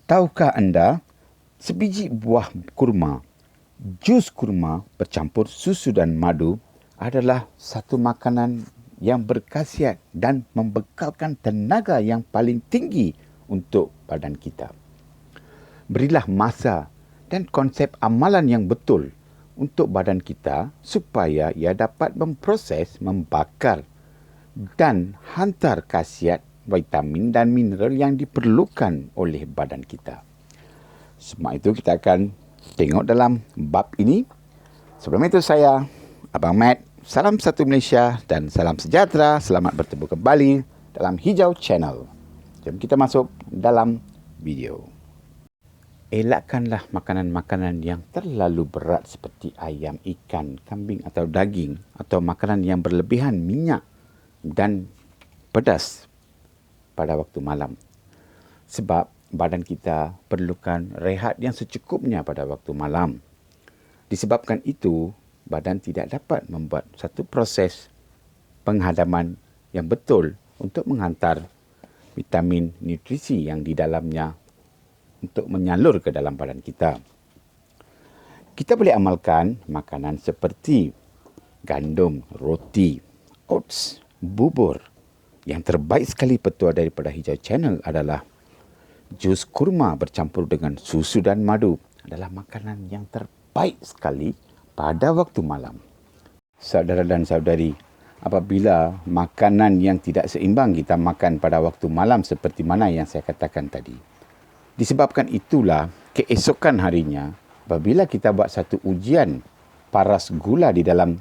Tahukah anda, sebiji buah kurma, jus kurma bercampur susu dan madu adalah satu makanan yang berkhasiat dan membekalkan tenaga yang paling tinggi untuk badan kita. Berilah masa dan konsep amalan yang betul untuk badan kita supaya ia dapat memproses, membakar dan hantar khasiat vitamin dan mineral yang diperlukan oleh badan kita. Sebab itu kita akan tengok dalam bab ini. Sebelum itu saya, Abang Mat, salam satu Malaysia dan salam sejahtera. Selamat bertemu kembali dalam Hijau Channel. Jom kita masuk dalam video. Elakkanlah makanan-makanan yang terlalu berat seperti ayam, ikan, kambing atau daging atau makanan yang berlebihan minyak dan pedas pada waktu malam. Sebab badan kita perlukan rehat yang secukupnya pada waktu malam. Disebabkan itu, badan tidak dapat membuat satu proses penghadaman yang betul untuk menghantar vitamin nutrisi yang di dalamnya untuk menyalur ke dalam badan kita. Kita boleh amalkan makanan seperti gandum, roti, oats, bubur. Yang terbaik sekali petua daripada Hijau Channel adalah jus kurma bercampur dengan susu dan madu adalah makanan yang terbaik sekali pada waktu malam. Saudara dan saudari, apabila makanan yang tidak seimbang kita makan pada waktu malam seperti mana yang saya katakan tadi, disebabkan itulah keesokan harinya, apabila kita buat satu ujian paras gula di dalam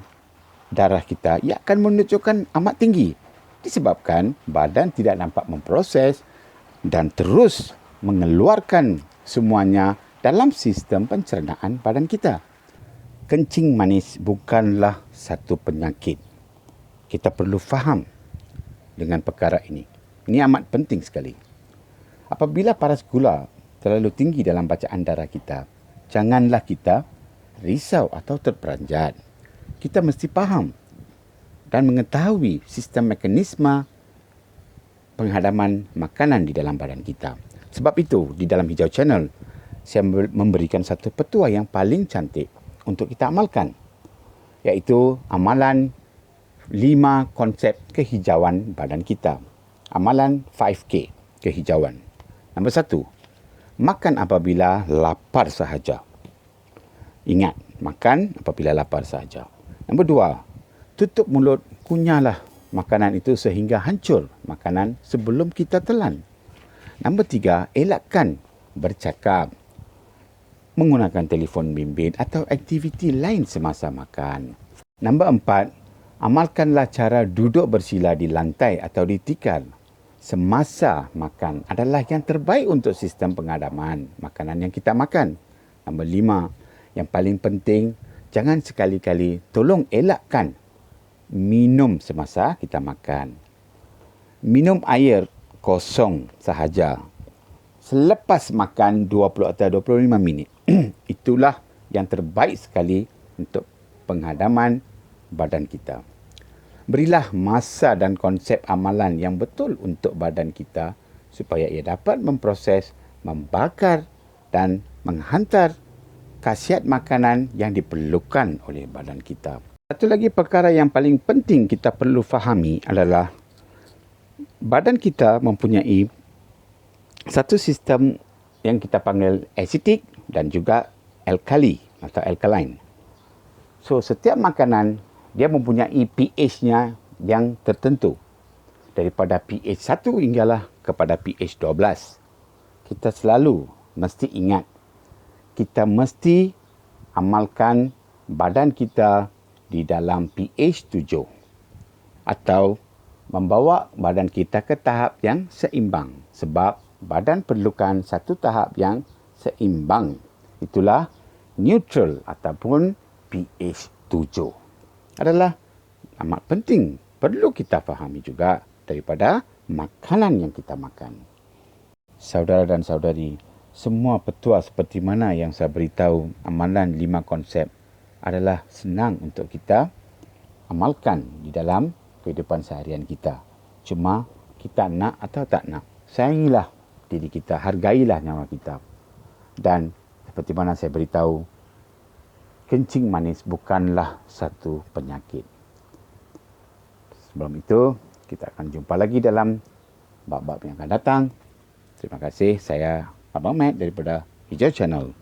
darah kita, ia akan menunjukkan amat tinggi. Disebabkan badan tidak nampak memproses dan terus mengeluarkan semuanya dalam sistem pencernaan badan kita. Kencing manis bukanlah satu penyakit. Kita perlu faham dengan perkara ini. Ini amat penting sekali. Apabila paras gula terlalu tinggi dalam bacaan darah kita, janganlah kita risau atau terperanjat. Kita mesti faham dan mengetahui sistem mekanisme penghadaman makanan di dalam badan kita. Sebab itu, di dalam Hijau Channel, saya memberikan satu petua yang paling cantik untuk kita amalkan, iaitu amalan 5 konsep kehijauan badan kita. Amalan 5K kehijauan. Nombor 1, makan apabila lapar sahaja. Ingat, makan apabila lapar sahaja. Nombor 2, tutup mulut, kunyahlah makanan itu sehingga hancur makanan sebelum kita telan. Nombor 3, elakkan bercakap, menggunakan telefon bimbit atau aktiviti lain semasa makan. Nombor 4, amalkanlah cara duduk bersila di lantai atau di tikar semasa makan adalah yang terbaik untuk sistem penghadaman makanan yang kita makan. Nombor 5, yang paling penting, jangan sekali-kali tolong elakkan minum semasa kita makan. Minum air kosong sahaja selepas makan 20 atau 25 minit. Itulah yang terbaik sekali untuk penghadaman badan kita. Berilah masa dan konsep amalan yang betul untuk badan kita supaya ia dapat memproses, membakar dan menghantar khasiat makanan yang diperlukan oleh badan kita. Satu lagi perkara yang paling penting kita perlu fahami adalah badan kita mempunyai satu sistem yang kita panggil acidic dan juga alkali atau alkaline. So, setiap makanan dia mempunyai pH-nya yang tertentu. Daripada pH 1 hinggalah kepada pH 12. Kita selalu mesti ingat, kita mesti amalkan badan kita di dalam pH 7 atau membawa badan kita ke tahap yang seimbang, sebab badan perlukan satu tahap yang seimbang. Itulah neutral ataupun pH 7 adalah amat penting, perlu kita fahami juga daripada makanan yang kita makan. Saudara dan saudari, semua petua seperti mana yang saya beritahu, amalan 5 konsep adalah senang untuk kita amalkan di dalam kehidupan seharian kita. Cuma kita nak atau tak nak. Sayangilah diri kita, hargailah nyawa kita. Dan seperti mana saya beritahu, kencing manis bukanlah satu penyakit. Sebelum itu, kita akan jumpa lagi dalam bab-bab yang akan datang. Terima kasih, saya Abang Mat daripada Hijau Channel.